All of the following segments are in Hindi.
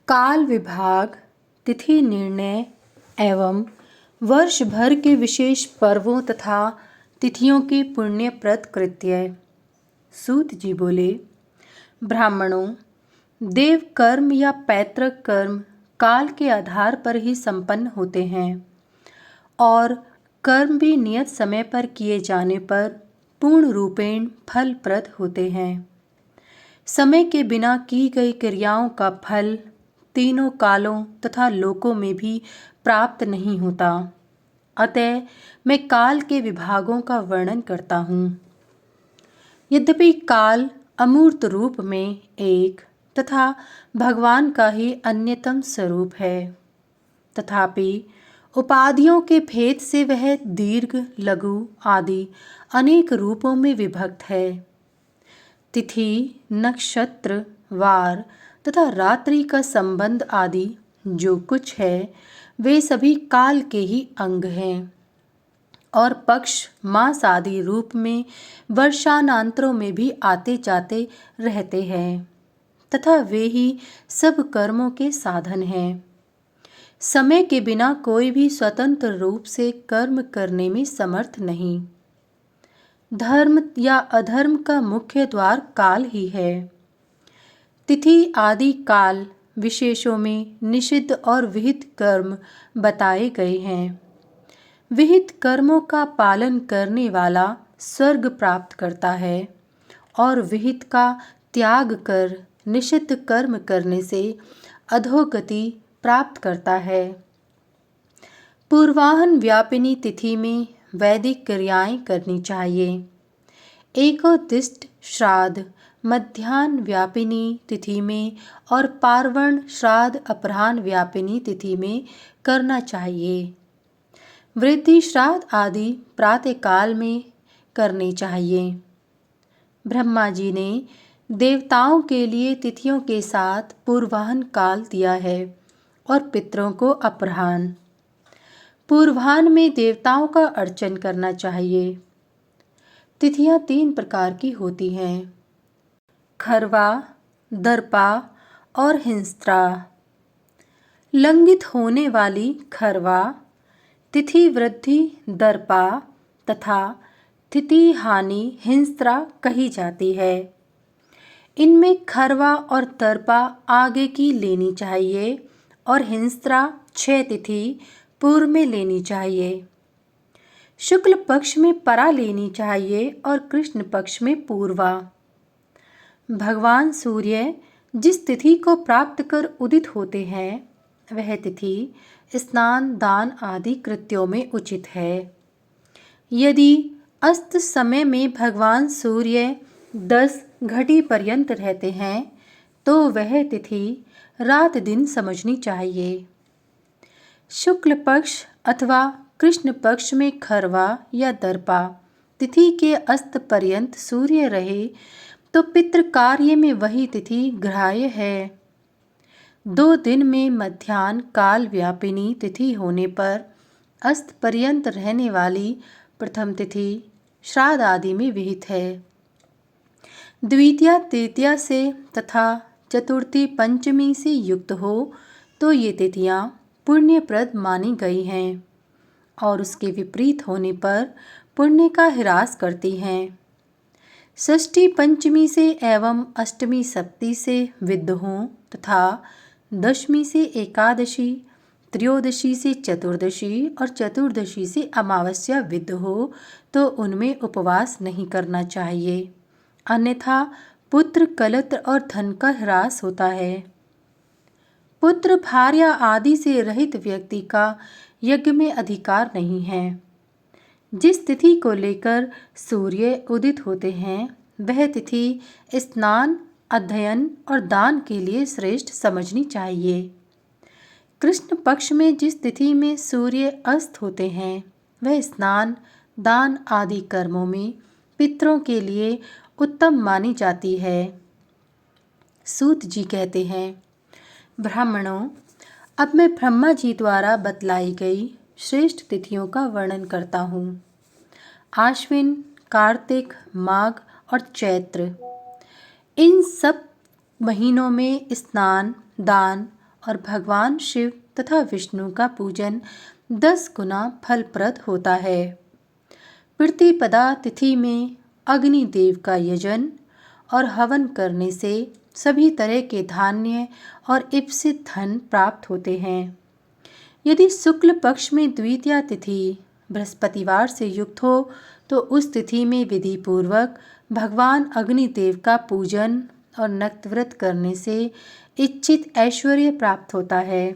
काल विभाग, तिथि निर्णय एवं वर्ष भर के विशेष पर्वों तथा तिथियों के पुण्यप्रद कृत्य। सूत जी बोले, ब्राह्मणों, देव कर्म या पैतृक कर्म काल के आधार पर ही संपन्न होते हैं और कर्म भी नियत समय पर किए जाने पर पूर्ण रूपेण फलप्रद होते हैं। समय के बिना की गई क्रियाओं का फल तीनों कालों तथा लोकों में भी प्राप्त नहीं होता। अतः मैं काल के विभागों का वर्णन करता हूँ। यद्यपि काल अमूर्त रूप में एक तथा भगवान का ही अन्यतम स्वरूप है, तथापि उपाधियों के भेद से वह दीर्घ, लघु आदि अनेक रूपों में विभक्त है। तिथि, नक्षत्र, वार तथा रात्रि का संबंध आदि जो कुछ है वे सभी काल के ही अंग हैं और पक्ष, मास आदि रूप में वर्षानांतरों में भी आते जाते रहते हैं तथा वे ही सब कर्मों के साधन हैं। समय के बिना कोई भी स्वतंत्र रूप से कर्म करने में समर्थ नहीं। धर्म या अधर्म का मुख्य द्वार काल ही है। तिथि आदि काल विशेषों में निषिद्ध और विहित कर्म बताए गए हैं। विहित कर्मों का पालन करने वाला स्वर्ग प्राप्त करता है और विहित का त्याग कर निषिद्ध कर्म करने से अधोगति प्राप्त करता है। पूर्वाहन व्यापिनी तिथि में वैदिक क्रियाएं करनी चाहिए। एकोद्दिष्ट श्राद्ध मध्याह्न व्यापिनी तिथि में और पार्वण श्राद्ध अपराह्न व्यापिनी तिथि में करना चाहिए। वृद्धि श्राद्ध आदि प्रातःकाल में करने चाहिए। ब्रह्मा जी ने देवताओं के लिए तिथियों के साथ पूर्वाहन काल दिया है और पितरों को अपराह्न। पूर्वाहन में देवताओं का अर्चन करना चाहिए। तिथियां 3 प्रकार की होती हैं: खरवा, दर्पा और हिंस्त्रा। लंघित होने वाली खरवा, तिथि वृद्धि दर्पा तथा तिथि हानि हिंस्त्रा कही जाती है। इनमें खरवा और दर्पा आगे की लेनी चाहिए और हिंस्त्रा 6 तिथि पूर्व में लेनी चाहिए। शुक्ल पक्ष में परा लेनी चाहिए और कृष्ण पक्ष में पूर्वा। भगवान सूर्य जिस तिथि को प्राप्त कर उदित होते हैं वह तिथि स्नान, दान आदि कृत्यों में उचित है। यदि अस्त समय में भगवान सूर्य 10 घटी पर्यंत रहते हैं तो वह तिथि रात दिन समझनी चाहिए। शुक्ल पक्ष अथवा कृष्ण पक्ष में खरवा या दर्पा तिथि के अस्त पर्यंत सूर्य रहे तो पितृ कार्य में वही तिथि ग्राह्य है। 2 दिन में मध्याह्न काल व्यापिनी तिथि होने पर अस्त पर्यंत रहने वाली प्रथम तिथि श्राद्ध आदि में विहित है। द्वितीया तृतीया से तथा चतुर्थी पंचमी से युक्त हो तो ये तिथियां पुण्यप्रद मानी गई हैं और उसके विपरीत होने पर पुण्य का ह्रास करती हैं। षष्ठी पंचमी से एवं अष्टमी सप्तमी से विद्ध हों तथा दशमी से एकादशी, त्रयोदशी से चतुर्दशी और चतुर्दशी से अमावस्या विद्ध हो तो उनमें उपवास नहीं करना चाहिए, अन्यथा पुत्र, कलत्र और धन का ह्रास होता है। पुत्र, भार्या आदि से रहित व्यक्ति का यज्ञ में अधिकार नहीं है। जिस तिथि को लेकर सूर्य उदित होते हैं वह तिथि स्नान, अध्ययन और दान के लिए श्रेष्ठ समझनी चाहिए। कृष्ण पक्ष में जिस तिथि में सूर्य अस्त होते हैं वह स्नान, दान आदि कर्मों में पितरों के लिए उत्तम मानी जाती है। सूत जी कहते हैं, ब्राह्मणों, अब मैं ब्रह्मा जी द्वारा बतलाई गई श्रेष्ठ तिथियों का वर्णन करता हूँ। आश्विन, कार्तिक, माघ और चैत्र, इन सब महीनों में स्नान, दान और भगवान शिव तथा विष्णु का पूजन 10 गुना फलप्रद होता है। प्रतिपदा तिथि में अग्निदेव का यजन और हवन करने से सभी तरह के धान्य और इप्सित धन प्राप्त होते हैं। यदि शुक्ल पक्ष में द्वितीया तिथि बृहस्पतिवार से युक्त हो तो उस तिथि में विधि पूर्वक भगवान अग्निदेव का पूजन और नक्तव्रत करने से इच्छित ऐश्वर्य प्राप्त होता है।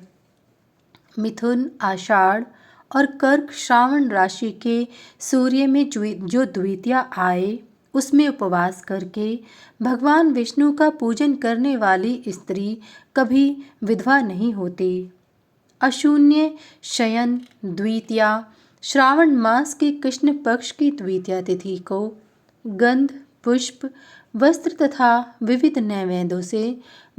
मिथुन, आषाढ़ और कर्क श्रावण राशि के सूर्य में जो द्वितीया आए उसमें उपवास करके भगवान विष्णु का पूजन करने वाली स्त्री कभी विधवा नहीं होती। अशून्य शयन द्वितीया श्रावण मास के कृष्ण पक्ष की द्वितीया तिथि को गंध, पुष्प, वस्त्र तथा विविध नैवेद्यों से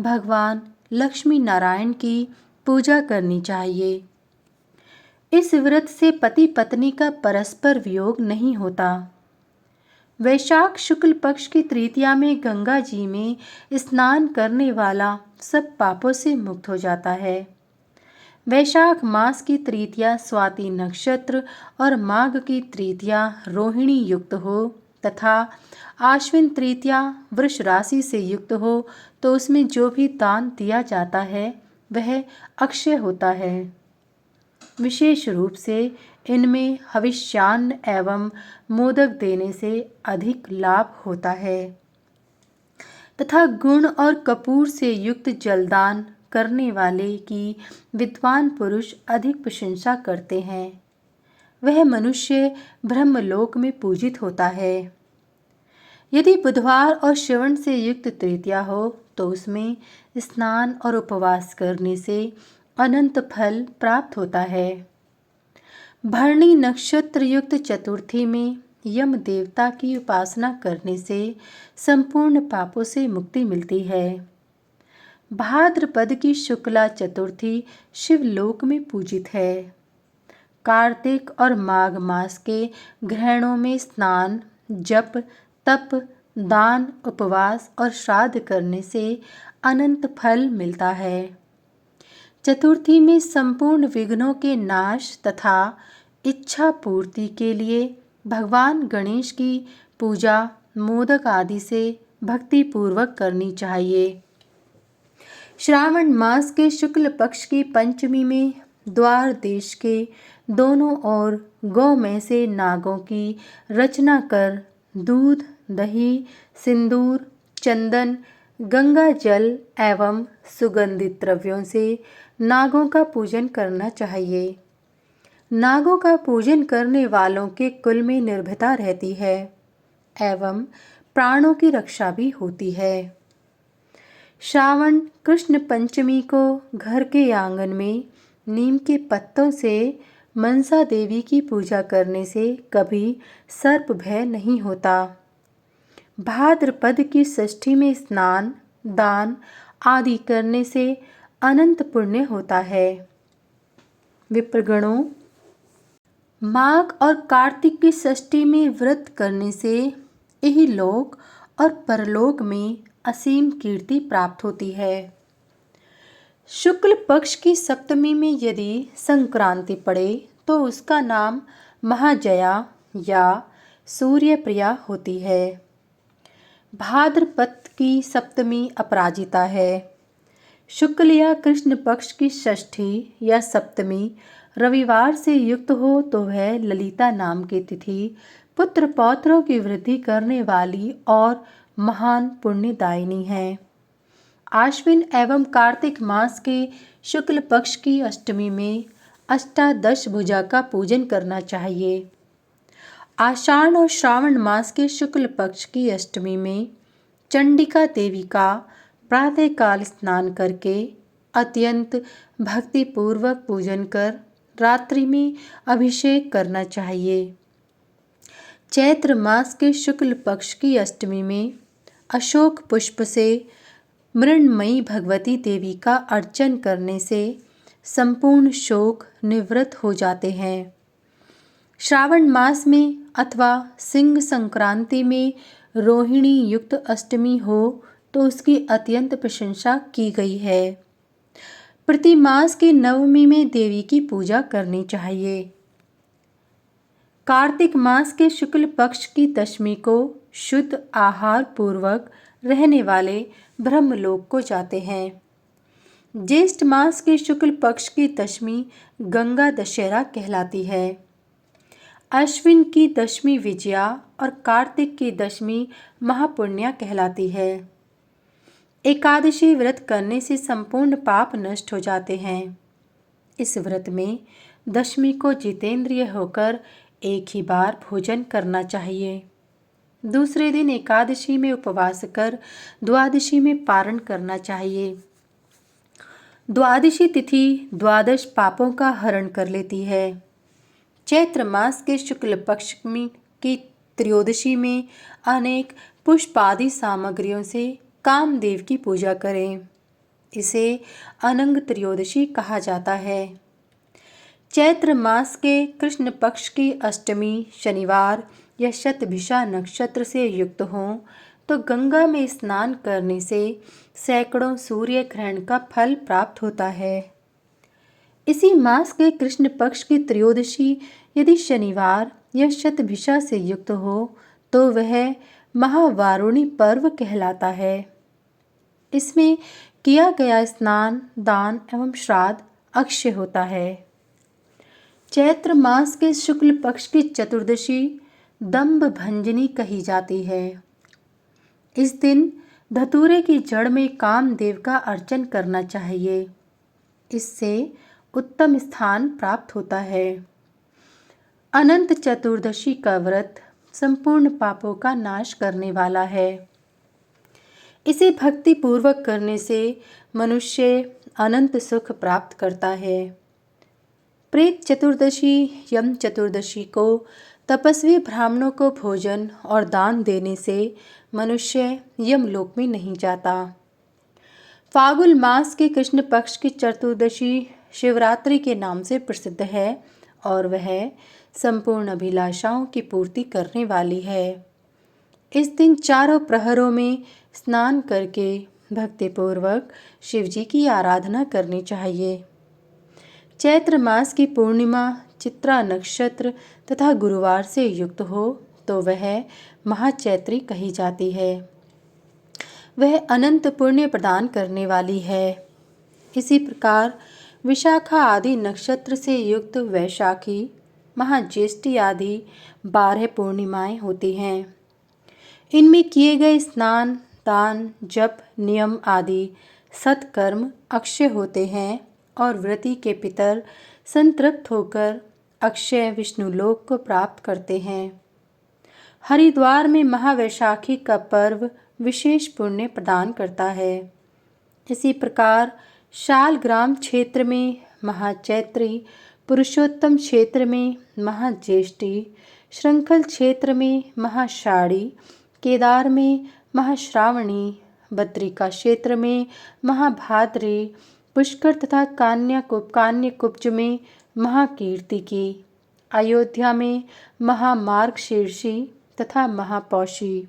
भगवान लक्ष्मी नारायण की पूजा करनी चाहिए। इस व्रत से पति पत्नी का परस्पर वियोग नहीं होता। वैशाख शुक्ल पक्ष की तृतीया में गंगा जी में स्नान करने वाला सब पापों से मुक्त हो जाता है। वैशाख मास की तृतीया स्वाति नक्षत्र और माघ की तृतीया रोहिणी युक्त हो तथा आश्विन तृतीया वृष राशि से युक्त हो तो उसमें जो भी दान दिया जाता है वह अक्षय होता है। विशेष रूप से इनमें हविष्यान्न एवं मोदक देने से अधिक लाभ होता है तथा गुण और कपूर से युक्त जलदान करने वाले की विद्वान पुरुष अधिक प्रशंसा करते हैं। वह मनुष्य ब्रह्मलोक में पूजित होता है। यदि बुधवार और श्रवण से युक्त तृतीया हो तो उसमें स्नान और उपवास करने से अनंत फल प्राप्त होता है। भरणी नक्षत्र युक्त चतुर्थी में यम देवता की उपासना करने से संपूर्ण पापों से मुक्ति मिलती है। भाद्रपद की शुक्ला चतुर्थी शिवलोक में पूजित है। कार्तिक और माघ मास के ग्रहणों में स्नान, जप, तप, दान, उपवास और श्राद्ध करने से अनंत फल मिलता है। चतुर्थी में संपूर्ण विघ्नों के नाश तथा इच्छा पूर्ति के लिए भगवान गणेश की पूजा मोदक आदि से भक्ति पूर्वक करनी चाहिए। श्रावण मास के शुक्ल पक्ष की पंचमी में द्वार देश के दोनों ओर गौ में से नागों की रचना कर दूध, दही, सिंदूर, चंदन, गंगा जल एवं सुगंधित द्रव्यों से नागों का पूजन करना चाहिए। नागों का पूजन करने वालों के कुल में निर्भयता रहती है एवं प्राणों की रक्षा भी होती है। श्रावण कृष्ण पंचमी को घर के आंगन में नीम के पत्तों से मनसा देवी की पूजा करने से कभी सर्प भय नहीं होता। भाद्रपद की षष्ठी में स्नान, दान आदि करने से अनंत पुण्य होता है। विप्रगणों, माघ और कार्तिक की षष्ठी में व्रत करने से इहलोक और परलोक में असीम कीर्ति प्राप्त होती है। शुक्ल पक्ष की सप्तमी में यदि संक्रांति पड़े तो उसका नाम महाजया या सूर्यप्रिया होती है। भाद्रपद की सप्तमी अपराजिता है। शुक्ल या कृष्ण पक्ष की षष्ठी या सप्तमी रविवार से युक्त हो तो वह ललिता नाम की तिथि पुत्र पौत्रों की वृद्धि करने वाली और महान पुण्यदायिनी है। आश्विन एवं कार्तिक मास के शुक्ल पक्ष की अष्टमी में अष्टादश भुजा का पूजन करना चाहिए। आषाढ़ और श्रावण मास के शुक्ल पक्ष की अष्टमी में चंडिका देवी का प्रातःकाल स्नान करके अत्यंत भक्तिपूर्वक पूजन कर रात्रि में अभिषेक करना चाहिए। चैत्र मास के शुक्ल पक्ष की अष्टमी में अशोक पुष्प से मृण्मयी भगवती देवी का अर्चन करने से संपूर्ण शोक निवृत्त हो जाते हैं। श्रावण मास में अथवा सिंह संक्रांति में रोहिणी युक्त अष्टमी हो तो उसकी अत्यंत प्रशंसा की गई है। प्रति मास की नवमी में देवी की पूजा करनी चाहिए। कार्तिक मास के शुक्ल पक्ष की दशमी को शुद्ध आहार पूर्वक रहने वाले ब्रह्मलोक को जाते हैं। ज्येष्ठ मास के शुक्ल पक्ष की दशमी गंगा दशहरा कहलाती है। अश्विन की दशमी विजया और कार्तिक की दशमी महापुण्या कहलाती है। एकादशी व्रत करने से संपूर्ण पाप नष्ट हो जाते हैं। इस व्रत में दशमी को जितेंद्रिय होकर एक ही बार भोजन करना चाहिए। दूसरे दिन एकादशी में उपवास कर द्वादशी में पारण करना चाहिए। द्वादशी तिथि द्वादश पापों का हरण कर लेती है। चैत्र मास के शुक्ल पक्ष की त्रयोदशी में अनेक पुष्पादि सामग्रियों से कामदेव की पूजा करें। इसे अनंग त्रयोदशी कहा जाता है। चैत्र मास के कृष्ण पक्ष की अष्टमी शनिवार या शतभिषा नक्षत्र से युक्त हो तो गंगा में स्नान करने से सैकड़ों सूर्य ग्रहण का फल प्राप्त होता है। इसी मास के कृष्ण पक्ष की त्रयोदशी यदि शनिवार या शतभिषा से युक्त हो तो वह महावारुणी पर्व कहलाता है। इसमें किया गया स्नान, दान एवं श्राद्ध अक्षय होता है। चैत्र मास के शुक्ल पक्ष की चतुर्दशी दंभ भंजनी कही जाती है। इस दिन धतूरे की जड़ में कामदेव का अर्चन करना चाहिए। इससे उत्तम स्थान प्राप्त होता है। अनंत चतुर्दशी का व्रत संपूर्ण पापों का नाश करने वाला है। इसे भक्ति पूर्वक करने से मनुष्य अनंत सुख प्राप्त करता है। प्रेत चतुर्दशी यम चतुर्दशी को तपस्वी ब्राह्मणों को भोजन और दान देने से मनुष्य यमलोक में नहीं जाता। फागुन मास के कृष्ण पक्ष की चतुर्दशी शिवरात्रि के नाम से प्रसिद्ध है और वह संपूर्ण अभिलाषाओं की पूर्ति करने वाली है। इस दिन चारों प्रहरों में स्नान करके भक्तिपूर्वक शिवजी की आराधना करनी चाहिए। चैत्र मास की पूर्णिमा चित्रा नक्षत्र तथा गुरुवार से युक्त हो तो वह महाचैत्री कही जाती है। वह अनंत पुण्य प्रदान करने वाली है। इसी प्रकार विशाखा आदि नक्षत्र से युक्त वैशाखी, महाज्येष्ठी आदि 12 पूर्णिमाएं होती हैं। इनमें किए गए स्नान, दान, जप, नियम आदि सत्कर्म अक्षय होते हैं और व्रती के पितर संतृप्त होकर अक्षय विष्णुलोक को प्राप्त करते हैं। हरिद्वार में महावैशाखी का पर्व विशेष पुण्य प्रदान करता है। इसी प्रकार शालग्राम क्षेत्र में महाचैत्री, पुरुषोत्तम क्षेत्र में महाज्येष्ठी, श्रृंखल क्षेत्र में महाषाढ़ी, केदार में महाश्रावणी, बद्रिका क्षेत्र में महाभाद्री, पुष्कर तथा कान्यकुब्ज में महाकीर्तिकी, अयोध्या में महामार्गशीर्षी तथा महापौषी,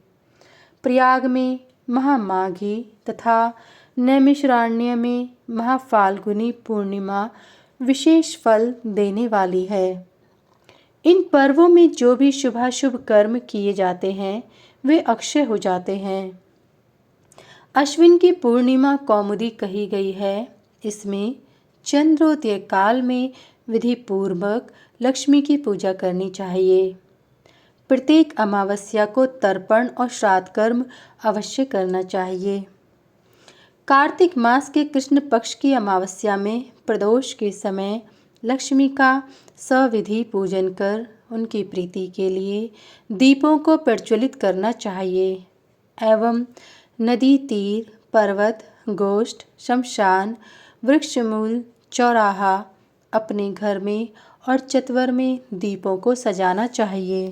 प्रयाग में महामाघी तथा नैमिषारण्य में महाफाल्गुनी पूर्णिमा विशेष फल देने वाली है। इन पर्वों में जो भी शुभाशुभ कर्म किए जाते हैं वे अक्षय हो जाते हैं। अश्विन की पूर्णिमा कौमुदी कही गई है। इसमें चंद्रोदय काल में विधि पूर्वक लक्ष्मी की पूजा करनी चाहिए। प्रत्येक अमावस्या को तर्पण और श्राद्ध कर्म अवश्य करना चाहिए। कार्तिक मास के कृष्ण पक्ष की अमावस्या में प्रदोष के समय लक्ष्मी का सविधि पूजन कर उनकी प्रीति के लिए दीपों को प्रज्वलित करना चाहिए एवं नदी तीर, पर्वत, गोष्ठ, शमशान, वृक्षमूल, चौराहा, अपने घर में और चत्वर में दीपों को सजाना चाहिए।